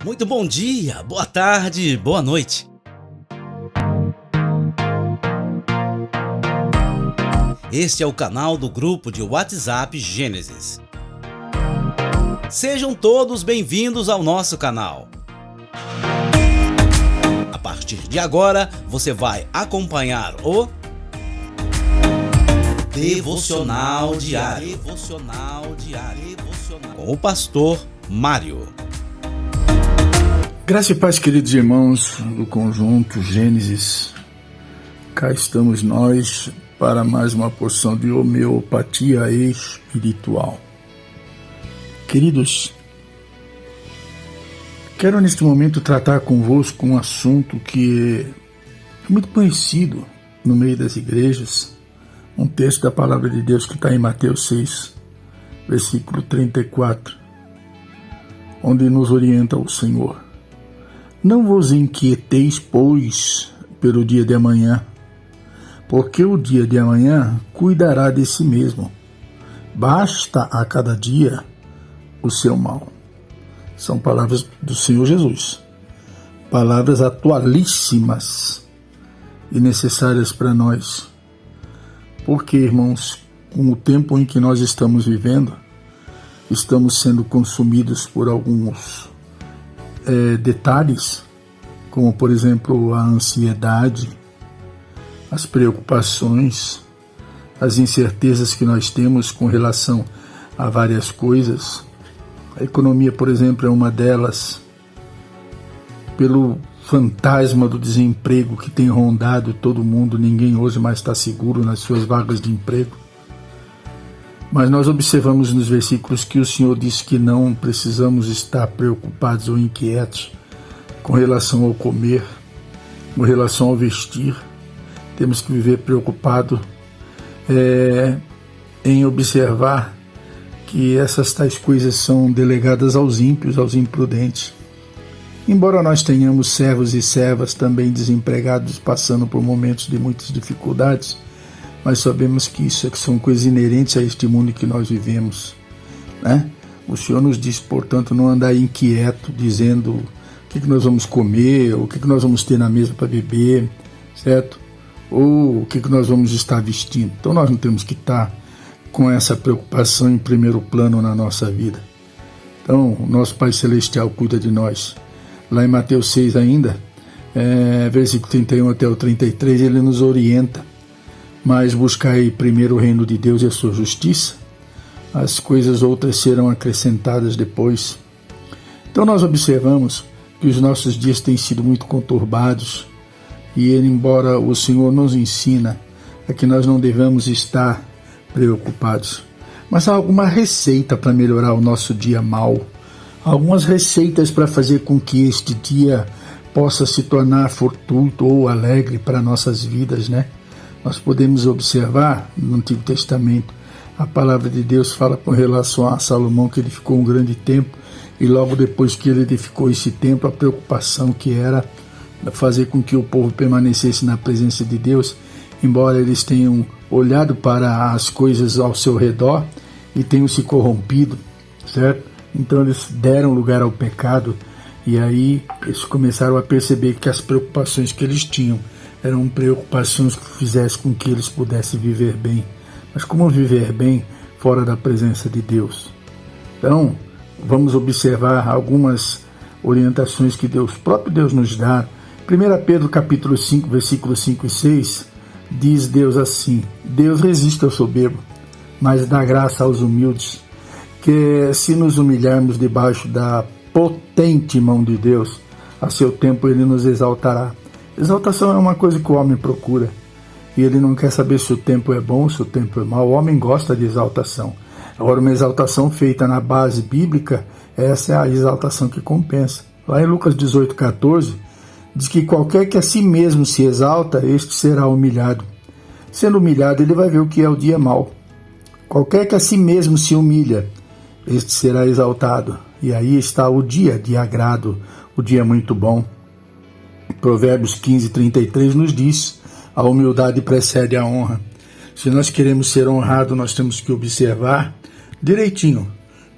Muito bom dia, boa tarde, boa noite. Este é o canal do grupo de WhatsApp Gênesis. Sejam todos bem-vindos ao nosso canal. A partir de agora, você vai acompanhar o Devocional Diário com o pastor Mário. Graça e paz, queridos irmãos do conjunto Gênesis. Cá estamos nós para mais uma porção de homeopatia espiritual. Queridos, quero neste momento tratar convosco um assunto que é muito conhecido no meio das igrejas, um texto da palavra de Deus que está em Mateus 6, versículo 34, onde nos orienta o Senhor. Não vos inquieteis, pois, pelo dia de amanhã, porque o dia de amanhã cuidará de si mesmo. Basta a cada dia o seu mal. São palavras do Senhor Jesus. Palavras atualíssimas e necessárias para nós. Porque, irmãos, com o tempo em que nós estamos vivendo, estamos sendo consumidos por alguns detalhes, como por exemplo a ansiedade, as preocupações, as incertezas que nós temos com relação a várias coisas. A economia, por exemplo, é uma delas, pelo fantasma do desemprego que tem rondado todo mundo, ninguém hoje mais está seguro nas suas vagas de emprego. Mas nós observamos nos versículos que o Senhor diz que não precisamos estar preocupados ou inquietos com relação ao comer, com relação ao vestir. Temos que viver preocupado em observar que essas tais coisas são delegadas aos ímpios, aos imprudentes. Embora nós tenhamos servos e servas também desempregados, passando por momentos de muitas dificuldades, mas sabemos que isso são coisas inerentes a este mundo em que nós vivemos, né? O Senhor nos diz, portanto, não andar inquieto, dizendo o que nós vamos comer, o que nós vamos ter na mesa para beber, certo? Ou o que nós vamos estar vestindo. Então nós não temos que estar com essa preocupação em primeiro plano na nossa vida. Então, o nosso Pai Celestial cuida de nós. Lá em Mateus 6 ainda, versículo 31 até o 33, ele nos orienta. Mas buscai primeiro o reino de Deus e a sua justiça, as coisas outras serão acrescentadas depois. Então nós observamos que os nossos dias têm sido muito conturbados e embora o Senhor nos ensina a que nós não devemos estar preocupados, mas há alguma receita para melhorar o nosso dia mal, algumas receitas para fazer com que este dia possa se tornar fortuito ou alegre para nossas vidas, né? Nós podemos observar no Antigo Testamento, a palavra de Deus fala com relação a Salomão que edificou um grande templo e logo depois que ele edificou esse templo, a preocupação que era fazer com que o povo permanecesse na presença de Deus, embora eles tenham olhado para as coisas ao seu redor e tenham se corrompido, certo? Então eles deram lugar ao pecado e aí eles começaram a perceber que as preocupações que eles tinham eram preocupações que fizessem com que eles pudessem viver bem. Mas como viver bem fora da presença de Deus? Então, vamos observar algumas orientações que próprio Deus nos dá. 1 Pedro capítulo 5, versículos 5 e 6, diz Deus assim: Deus resiste ao soberbo, mas dá graça aos humildes, que se nos humilharmos debaixo da potente mão de Deus, a seu tempo ele nos exaltará. Exaltação é uma coisa que o homem procura e ele não quer saber se o tempo é bom, se o tempo é mau. O homem gosta de exaltação. Agora, uma exaltação feita na base bíblica, essa é a exaltação que compensa. Lá em Lucas 18,14, diz que qualquer que a si mesmo se exalta, este será humilhado. Sendo humilhado, ele vai ver o que é o dia mau. Qualquer que a si mesmo se humilha, este será exaltado. E aí está o dia de agrado, o dia muito bom. Provérbios 15:33 nos diz: a humildade precede a honra. Se nós queremos ser honrados, nós temos que observar direitinho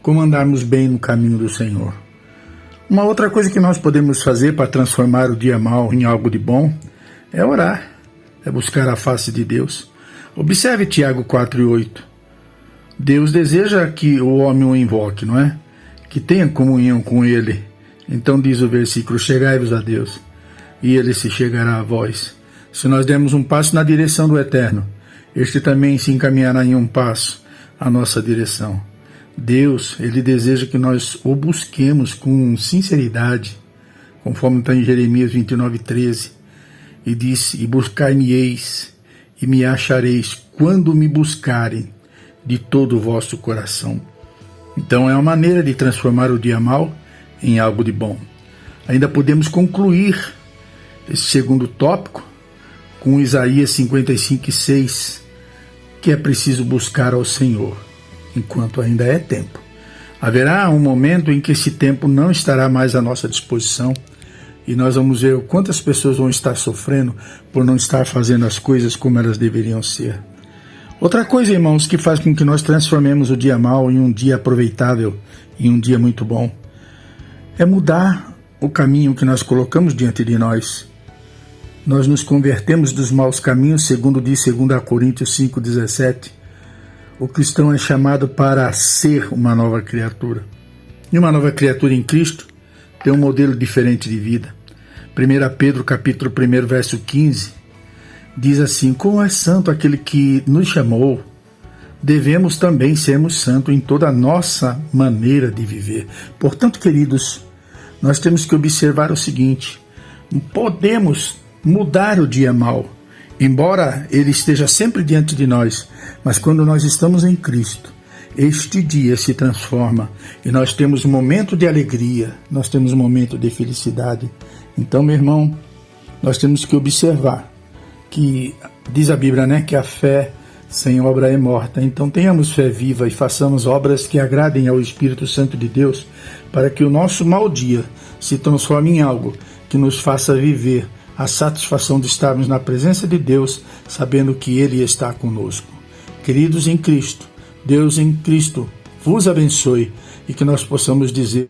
como andarmos bem no caminho do Senhor. Uma outra coisa que nós podemos fazer para transformar o dia mau em algo de bom é orar, é buscar a face de Deus. Observe Tiago 4:8. Deus deseja que o homem o invoque, não é? Que tenha comunhão com ele. Então diz o versículo: chegai-vos a Deus, e ele se chegará a vós. Se nós dermos um passo na direção do Eterno, este também se encaminhará em um passo à nossa direção. Deus, ele deseja que nós o busquemos com sinceridade, conforme está em Jeremias 29:13, e diz: e buscar-me-eis, e me achareis, quando me buscarem de todo o vosso coração. Então é uma maneira de transformar o dia mau em algo de bom. Ainda podemos concluir esse segundo tópico com Isaías 55:6, que é preciso buscar ao Senhor enquanto ainda é tempo. Haverá um momento em que esse tempo não estará mais à nossa disposição e nós vamos ver quantas pessoas vão estar sofrendo por não estar fazendo as coisas como elas deveriam ser. Outra coisa, irmãos, que faz com que nós transformemos o dia mau em um dia aproveitável, em um dia muito bom, é mudar o caminho que nós colocamos diante de nós. Nós nos convertemos dos maus caminhos, segundo diz 2 Coríntios 5:17. O cristão é chamado para ser uma nova criatura. E uma nova criatura em Cristo tem um modelo diferente de vida. 1 Pedro capítulo 1, verso 15, diz assim: como é santo aquele que nos chamou, devemos também sermos santos em toda a nossa maneira de viver. Portanto, queridos, nós temos que observar o seguinte: podemos mudar o dia mau, embora ele esteja sempre diante de nós, mas quando nós estamos em Cristo, este dia se transforma e nós temos um momento de alegria, nós temos um momento de felicidade. Então, meu irmão, nós temos que observar que, diz a Bíblia, né, que a fé sem obra é morta. Então tenhamos fé viva e façamos obras que agradem ao Espírito Santo de Deus, para que o nosso mau dia se transforme em algo que nos faça viver a satisfação de estarmos na presença de Deus, sabendo que Ele está conosco. Queridos em Cristo, Deus em Cristo vos abençoe e que nós possamos dizer: